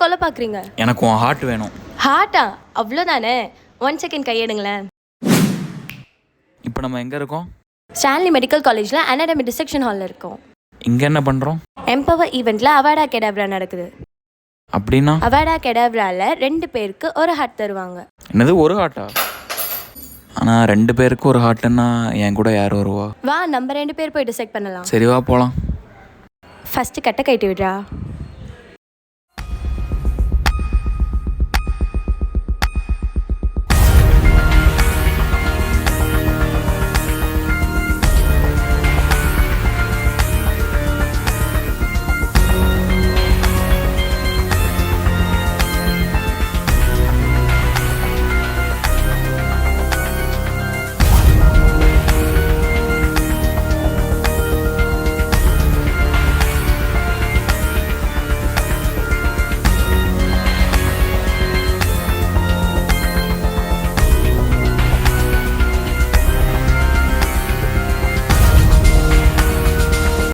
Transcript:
கொல்ல பார்க்குறீங்க? எனக்கு உன் ஹார்ட் வேணும். ஹார்ட்டா? அவ்வளோதானே. 1 செகண்ட் கையெடுங்களேன். இப்போ நம்ம எங்கே இருக்கோம்? ஸ்டான்லி மெடிக்கல் காலேஜில் அனாடமி டிசெக்ஷன் ஹாலில் இருக்கோம். இங்கே என்ன பண்ணுறோம்? எம்பவர் ஈவெண்ட்டில் அவாடா கெடாவரா நடக்குது. அப்படின்னா? அவாடா கெடாவராவில் 2 பேருக்கு ஒரு ஹார்ட் தருவாங்க. என்னது, ஒரு ஹார்ட்டா? ஆனால் 2 பேருக்கு ஒரு ஹார்ட்டுன்னா என் கூட யார் வருவா? வா, நம்ம 2 பேர் போய் டிசைட் பண்ணலாம். சரி வா போகலாம். ஃபஸ்ட்டு கட்டை கட்டி விடுறா.